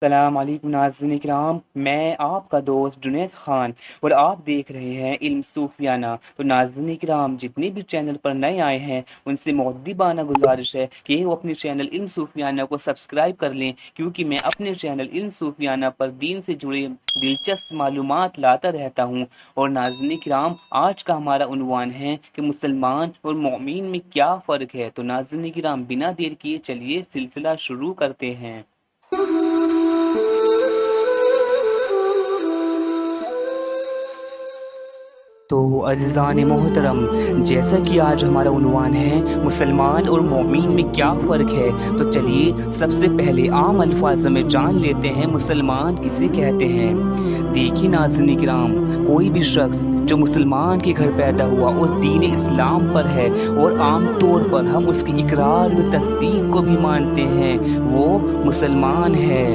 السلام علیکم ناظرین کرام، میں آپ کا دوست جنید خان اور آپ دیکھ رہے ہیں علم صوفیانہ۔ تو ناظرین کرام، جتنے بھی چینل پر نئے آئے ہیں ان سے مؤدبانہ گزارش ہے کہ وہ اپنے چینل علم صوفیانہ کو سبسکرائب کر لیں، کیونکہ میں اپنے چینل علم صوفیانہ پر دین سے جڑے دلچسپ معلومات لاتا رہتا ہوں۔ اور ناظرین کرام، آج کا ہمارا عنوان ہے کہ مسلمان اور مومن میں کیا فرق ہے۔ تو ناظرین کرام، بنا دیر کیے چلیے سلسلہ شروع کرتے ہیں۔ تو عزیزان محترم، جیسا کہ آج ہمارا عنوان ہے مسلمان اور مومن میں کیا فرق ہے، تو چلیے سب سے پہلے عام الفاظ میں جان لیتے ہیں مسلمان کسے کہتے ہیں۔ دیکھیے ناظرین کرام، کوئی بھی شخص جو مسلمان کے گھر پیدا ہوا اور دین اسلام پر ہے اور عام طور پر ہم اس کی اقرار و تصدیق کو بھی مانتے ہیں، وہ مسلمان ہے۔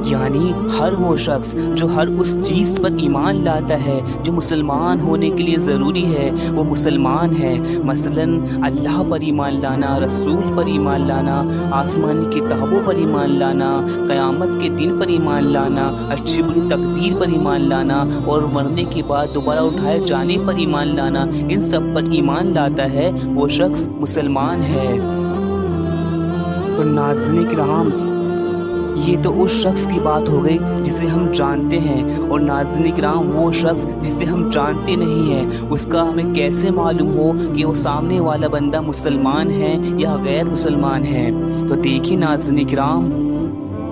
یعنی ہر وہ شخص جو ہر اس چیز پر ایمان لاتا ہے جو مسلمان ہونے کے لیے ضروری ہے، وہ مسلمان ہے۔ مثلاً اللہ پر ایمان لانا، رسول پر ایمان لانا، آسمانی کتابوں پر ایمان لانا، قیامت کے دن پر ایمان لانا، اچھی بری تقدیر پر ایمان لانا اور مرنے کے بعد دوبارہ اٹھائے جانے پر ایمان لانا، ان سب پر ایمان لاتا ہے، وہ شخص مسلمان ہے۔ تو ناظرین کرام، یہ تو اس شخص کی بات ہو گئی جسے ہم جانتے ہیں، اور ناظرین کرام وہ شخص جسے ہم جانتے نہیں ہیں، اس کا ہمیں کیسے معلوم ہو کہ وہ سامنے والا بندہ مسلمان ہے یا غیر مسلمان ہے؟ تو دیکھیے ناظرین کرام،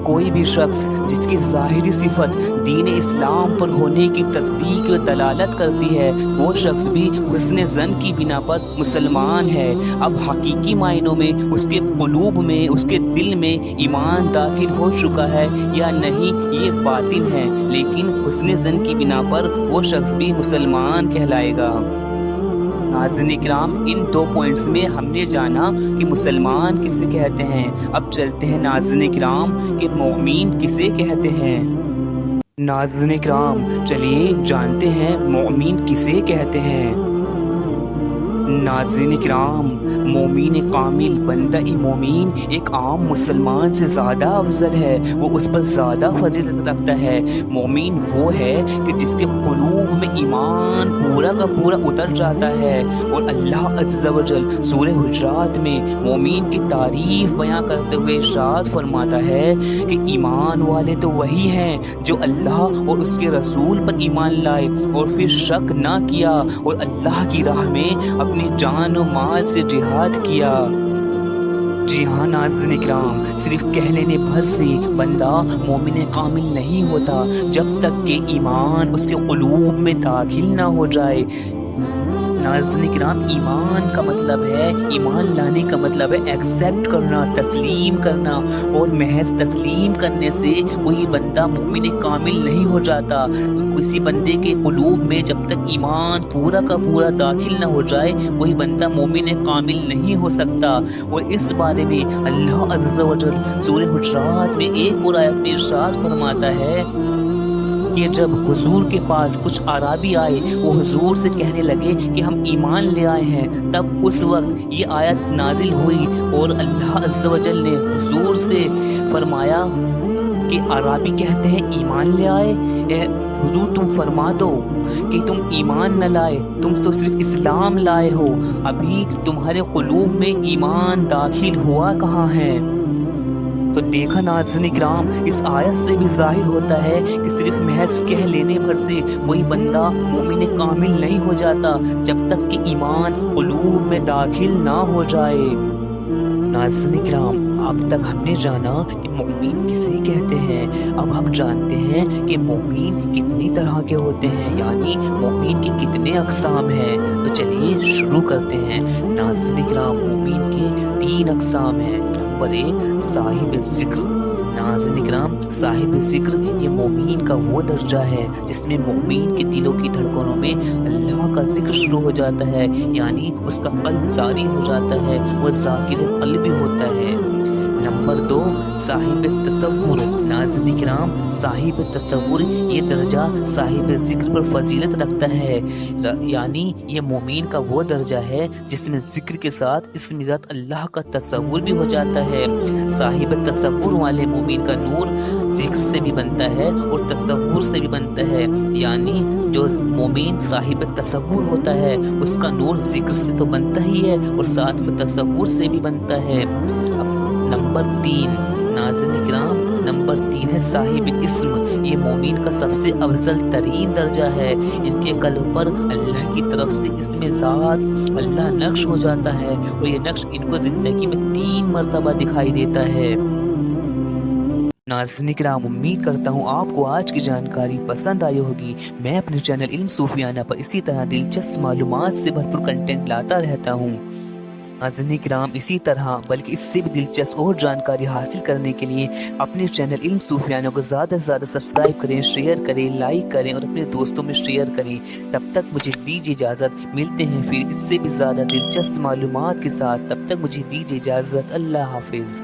کوئی بھی شخص جس کی ظاہری صفت دین اسلام پر ہونے کی تصدیق و دلالت کرتی ہے، وہ شخص بھی حسن ظن کی بنا پر مسلمان ہے۔ اب حقیقی معنوں میں اس کے قلوب میں، اس کے دل میں ایمان داخل ہو چکا ہے یا نہیں، یہ باطن ہے، لیکن حسن ظن کی بنا پر وہ شخص بھی مسلمان کہلائے گا۔ ناظرین کرام، ان دو پوائنٹس میں ہم نے جانا کہ مسلمان کسے کہتے ہیں۔ اب چلتے ہیں ناظرین کرام کہ مومن کسے کہتے ہیں۔ ناظرین کرام، چلیے جانتے ہیں مومن کسے کہتے ہیں۔ ناظرین کرام، مومن کامل، بندہ مومن ایک عام مسلمان سے زیادہ افضل ہے، وہ اس پر زیادہ فضیلت رکھتا ہے۔ مومن وہ ہے کہ جس کے قلوب میں ایمان پورا کا پورا اتر جاتا ہے، اور اللہ عز و جل سورہ حجرات میں مومن کی تعریف بیان کرتے ہوئے ارشاد فرماتا ہے کہ ایمان والے تو وہی ہیں جو اللہ اور اس کے رسول پر ایمان لائے اور پھر شک نہ کیا اور اللہ کی راہ میں اپنی جان و مال سے جہاد کیا۔ جی ہاں ناظرین کرام، صرف کہہ لینے بھر سے بندہ مومن کامل نہیں ہوتا جب تک کہ ایمان اس کے قلوب میں داخل نہ ہو جائے۔ ناظرین کرام، ایمان کا مطلب ہے، ایمان لانے کا مطلب ہے ایکسیپٹ کرنا، تسلیم کرنا، اور محض تسلیم کرنے سے کوئی بندہ مومن کامل نہیں ہو جاتا۔ کسی بندے کے قلوب میں جب تک ایمان پورا کا پورا داخل نہ ہو جائے، کوئی بندہ مومن کامل نہیں ہو سکتا۔ اور اس بارے میں اللہ عز و جل سورہ حجرات میں ایک اور آیت میں ارشاد فرماتا ہے کہ جب حضور کے پاس کچھ اعرابی آئے، وہ حضور سے کہنے لگے کہ ہم ایمان لے آئے ہیں، تب اس وقت یہ آیت نازل ہوئی اور اللہ عز و جل نے حضور سے فرمایا کہ اعرابی کہتے ہیں ایمان لے آئے، اے حضور تم فرما دو کہ تم ایمان نہ لائے، تم تو صرف اسلام لائے ہو، ابھی تمہارے قلوب میں ایمان داخل ہوا کہاں ہے؟ تو دیکھا ناظرین کرام، اس آیت سے بھی ظاہر ہوتا ہے کہ صرف محض کہہ لینے بھر سے کوئی بندہ مومن کامل نہیں ہو جاتا جب تک کہ ایمان قلوب میں داخل نہ ہو جائے۔ ناظرین کرام، اب تک ہم نے جانا کہ مومن کسے کہتے ہیں، اب ہم جانتے ہیں کہ مومن کتنی طرح کے ہوتے ہیں، یعنی مومن کے کتنے اقسام ہیں۔ تو چلیے شروع کرتے ہیں۔ ناظرین کرام، مومن کے 3 اقسام ہیں۔ نمبر 1، صاحب ذکر۔ ناظرین کرام، صاحب ذکر یہ مومن کا وہ درجہ ہے جس میں مومن کے دلوں کی دھڑکنوں میں اللہ کا ذکر شروع ہو جاتا ہے، یعنی اس کا قلب جاری ہو جاتا ہے، وہ ذاکر قلبی ہوتا ہے۔ نمبر 2، صاحب تصور۔ ناظرین کرام، صاحب تصور یہ درجہ صاحب ذکر پر فضیلت رکھتا ہے، یعنی یہ مومن کا وہ درجہ ہے جس میں ذکر کے ساتھ اسم ذات اللہ کا تصور بھی ہو جاتا ہے۔ صاحب تصور والے مومن کا نور ذکر سے بھی بنتا ہے اور تصور سے بھی بنتا ہے، یعنی جو مومن صاحب تصور ہوتا ہے اس کا نور ذکر سے تو بنتا ہی ہے اور ساتھ میں تصور سے بھی بنتا ہے۔ اب نمبر 3 ناظرین کرام، نمبر 3 ہے صاحب اسم۔ یہ مومن کا سب سے افضل ترین درجہ ہے، ان کے قلب پر اللہ کی طرف سے اسم ذات اللہ نقش ہو جاتا ہے اور یہ نقش ان کو زندگی میں 3 مرتبہ دکھائی دیتا ہے۔ ناظرین کرام، امید کرتا ہوں آپ کو آج کی جانکاری پسند آئی ہوگی۔ میں اپنے چینل علم صوفیانہ پر اسی طرح دلچسپ معلومات سے بھرپور کنٹینٹ لاتا رہتا ہوں۔ ناظرین کرام، اسی طرح بلکہ اس سے بھی دلچسپ اور جانکاری حاصل کرنے کے لیے اپنے چینل علم صوفیانہ کو زیادہ سے زیادہ سبسکرائب کریں، شیئر کریں، لائک کریں اور اپنے دوستوں میں شیئر کریں۔ تب تک مجھے دیجیے اجازت، ملتے ہیں پھر اس سے بھی زیادہ دلچسپ معلومات کے ساتھ۔ تب تک مجھے دیجیے اجازت، اللہ حافظ۔